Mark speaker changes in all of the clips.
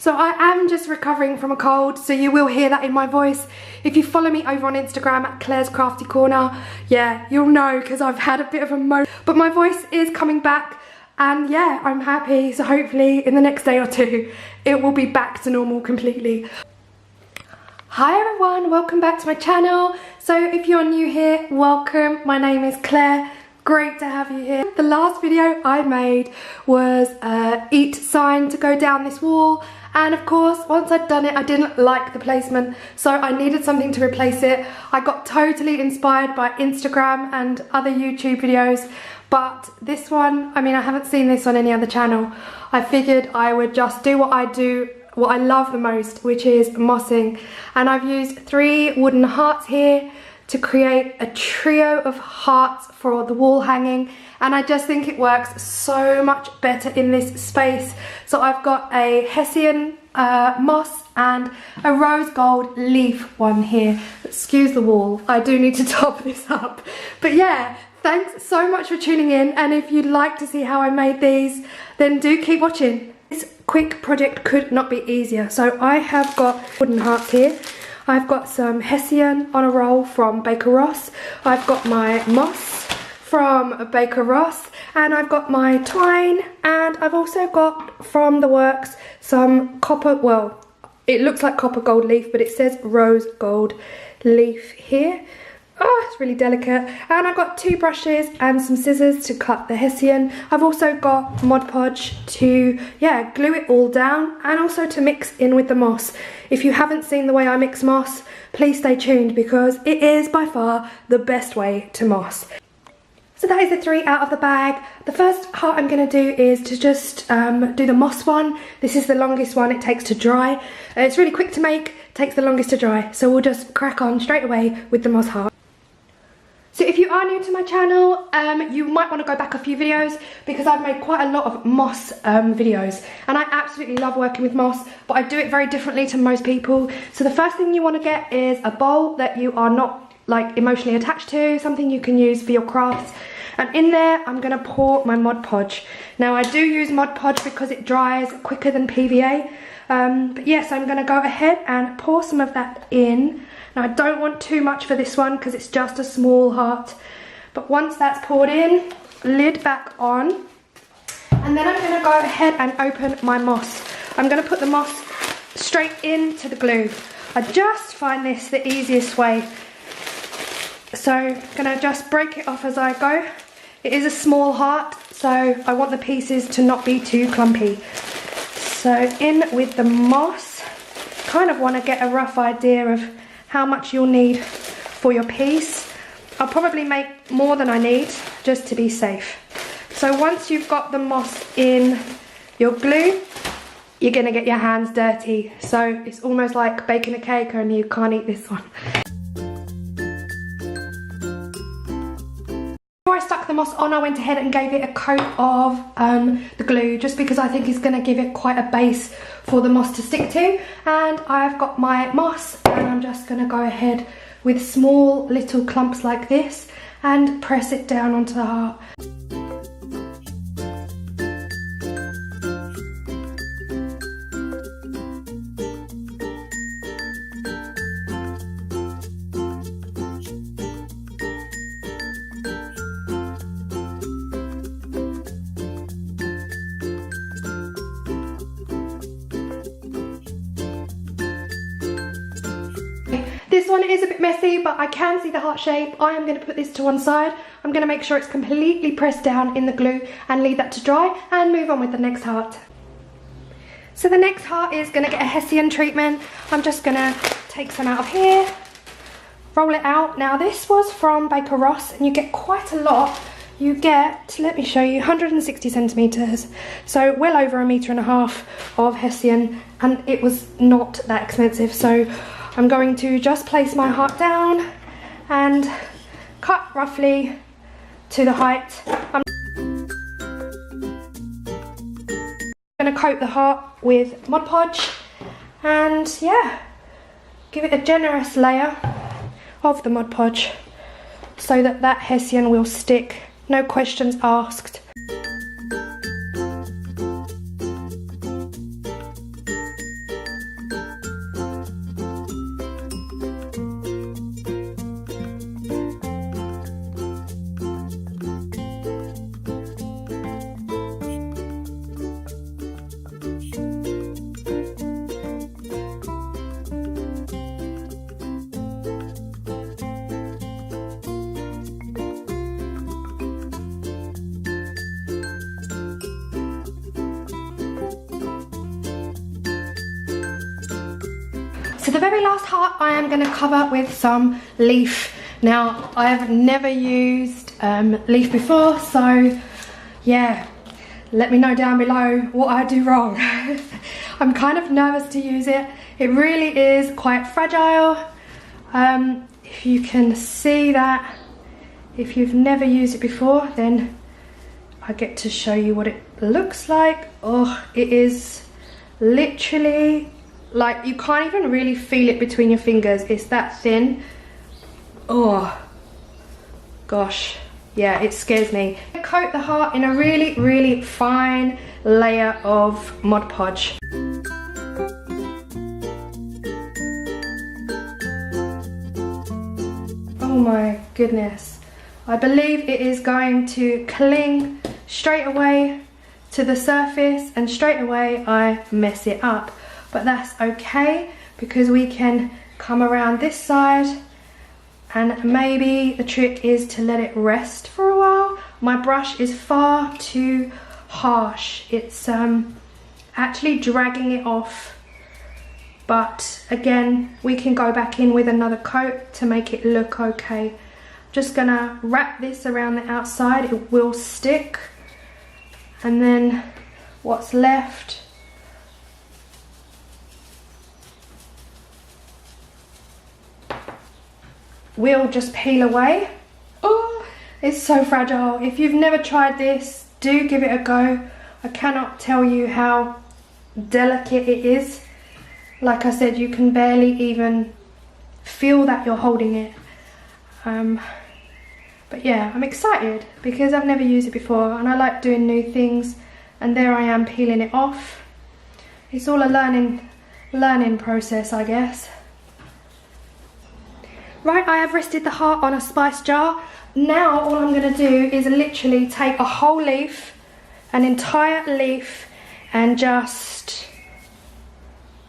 Speaker 1: So I am just recovering from a cold, so you will hear that in my voice. If you follow me over on Instagram at Claire's Crafty Corner, yeah, you'll know because I've had a bit of a but my voice is coming back, and yeah, I'm happy. So hopefully in the next day or two, it will be back to normal completely. Hi everyone, welcome back to my channel. So if you're new here, welcome. My name is Claire. Great to have you here. The last video I made was eat sign to go down this wall, and of course once I'd done it I didn't like the placement, so I needed something to replace it. I got totally inspired by Instagram and other YouTube videos, but this one, I mean, I haven't seen this on any other channel. I figured I would just do what I love the most, which is mossing, and I've used 3 wooden hearts here to create a trio of hearts for the wall hanging, and I just think it works so much better in this space. So I've got a Hessian moss and a rose gold leaf one here. Excuse the wall, I do need to top this up. But yeah, thanks so much for tuning in, and if you'd like to see how I made these, then do keep watching. This quick project could not be easier. So I have got wooden hearts here. I've got some Hessian on a roll from Baker Ross. I've got my moss from Baker Ross, and I've got my twine, and I've also got from the works some copper, well, it looks like copper gold leaf, but it says rose gold leaf here. Oh, it's really delicate. And I've got 2 brushes and some scissors to cut the Hessian. I've also got Mod Podge to, yeah, glue it all down, and also to mix in with the moss. If you haven't seen the way I mix moss, please stay tuned because it is by far the best way to moss. So that is the 3 out of the bag. The first heart I'm going to do is to just do the moss one. This is the longest one it takes to dry. It's really quick to make, takes the longest to dry. So we'll just crack on straight away with the moss heart. So if you are new to my channel, you might want to go back a few videos because I've made quite a lot of moss videos, and I absolutely love working with moss, but I do it very differently to most people. So the first thing you want to get is a bowl that you are not like emotionally attached to, something you can use for your crafts, and in there I'm going to pour my Mod Podge. Now I do use Mod Podge because it dries quicker than PVA, but yes, I'm going to go ahead and pour some of that in. Now I don't want too much for this one because it's just a small heart, but once that's poured in, lid back on, and then I'm going to go ahead and open my moss. I'm going to put the moss straight into the glue. I just find this the easiest way, so I'm going to just break it off as I go. It is a small heart, so I want the pieces to not be too clumpy. So in with the moss, kind of want to get a rough idea of how much you'll need for your piece. I'll probably make more than I need just to be safe. So once you've got the moss in your glue, you're gonna get your hands dirty. So it's almost like baking a cake, only you can't eat this one. Before I stuck the moss on, I went ahead and gave it a coat of the glue, just because I think it's gonna give it quite a base for the moss to stick to. And I've got my moss, and I'm just going to go ahead with small little clumps like this and press it down onto the heart. This one is a bit messy, but I can see the heart shape. I am going to put this to one side. I'm going to make sure it's completely pressed down in the glue and leave that to dry, and move on with the next heart. So the next heart is going to get a Hessian treatment. I'm just going to take some out of here, roll it out. Now this was from Baker Ross, and you get quite a lot. You get, let me show you, 160 centimetres, so well over 1.5 meters of Hessian, and it was not that expensive. So I'm going to just place my heart down and cut roughly to the height. I'm going to coat the heart with Mod Podge, and yeah, give it a generous layer of the Mod Podge so that that Hessian will stick, no questions asked. So the very last heart I am going to cover with some leaf. Now, I have never used leaf before, so yeah, let me know down below what I do wrong. I'm kind of nervous to use it. It really is quite fragile. If you can see that, if you've never used it before, then I get to show you what it looks like. Oh, it is literally like you can't even really feel it between your fingers. It's that thin. Oh gosh, yeah, it scares me. Coat the heart in a really, really fine layer of Mod Podge. Oh my goodness. I believe it is going to cling straight away to the surface, and straight away I mess it up. But that's okay, because we can come around this side, and maybe the trick is to let it rest for a while. My brush is far too harsh. It's actually dragging it off. But again, we can go back in with another coat to make it look okay. Just gonna wrap this around the outside. It will stick. And then what's left, will just peel away. Oh, it's so fragile. If you've never tried this, do give it a go. I cannot tell you how delicate it is. Like I said, you can barely even feel that you're holding it. But yeah, I'm excited because I've never used it before and I like doing new things, and there I am peeling it off. It's all a learning process, I guess. Right, I have rested the heart on a spice jar. Now all I'm going to do is literally take a whole leaf, an entire leaf, and just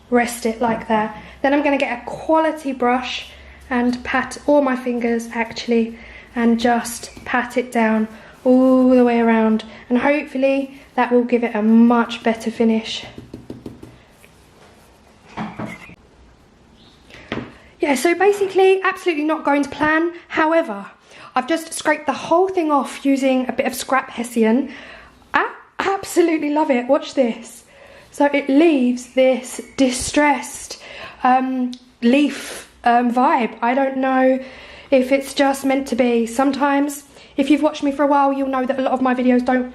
Speaker 1: rest it like that. Then I'm going to get a quality brush and pat all my fingers actually, and just pat it down all the way around, and hopefully that will give it a much better finish. Yeah, so basically absolutely not going to plan. However, I've just scraped the whole thing off using a bit of scrap Hessian. I absolutely love it. Watch this. So it leaves this distressed leaf vibe. I don't know if it's just meant to be. Sometimes, if you've watched me for a while, you'll know that a lot of my videos don't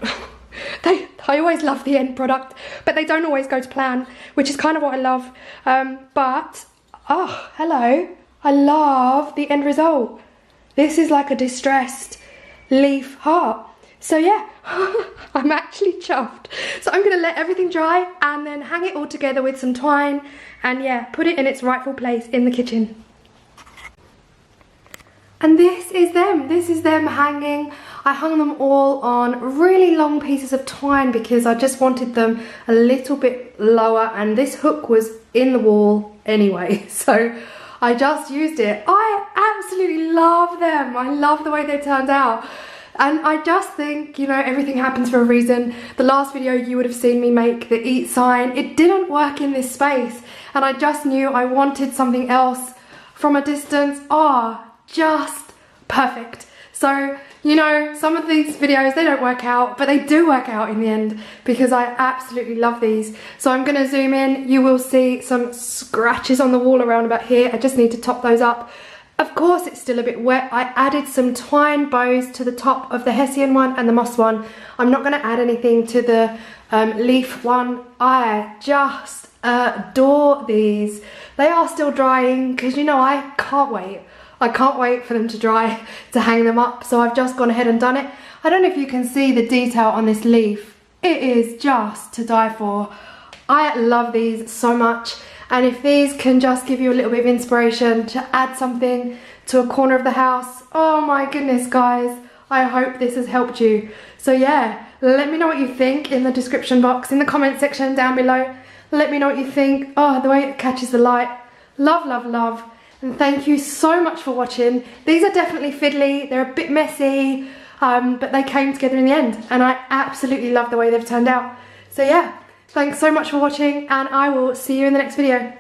Speaker 1: I always love the end product, but they don't always go to plan, which is kind of what I love. But oh, hello, I love the end result. This is like a distressed leaf heart. So yeah, I'm actually chuffed. So I'm gonna let everything dry and then hang it all together with some twine, and yeah, put it in its rightful place in the kitchen. And this is them hanging. I hung them all on really long pieces of twine because I just wanted them a little bit lower, and this hook was in the wall anyway, so I just used it. I absolutely love them. I love the way they turned out. And I just think, you know, everything happens for a reason. The last video you would have seen me make the eat sign. It didn't work in this space, and I just knew I wanted something else from a distance. Oh, just perfect. So, you know, some of these videos, they don't work out, but they do work out in the end because I absolutely love these. So I'm going to zoom in. You will see some scratches on the wall around about here. I just need to top those up. Of course, it's still a bit wet. I added some twine bows to the top of the Hessian one and the moss one. I'm not going to add anything to the leaf one. I just adore these. They are still drying because, you know, I can't wait. I can't wait for them to dry to hang them up. So I've just gone ahead and done it. I don't know if you can see the detail on this leaf. It is just to die for. I love these so much. And if these can just give you a little bit of inspiration to add something to a corner of the house, oh my goodness, guys, I hope this has helped you. So yeah, let me know what you think in the description box, in the comment section down below. Let me know what you think. Oh, the way it catches the light. Love, love, love. And thank you so much for watching. These are definitely fiddly. They're a bit messy, but they came together in the end. And I absolutely love the way they've turned out. So yeah. Thanks so much for watching, and I will see you in the next video.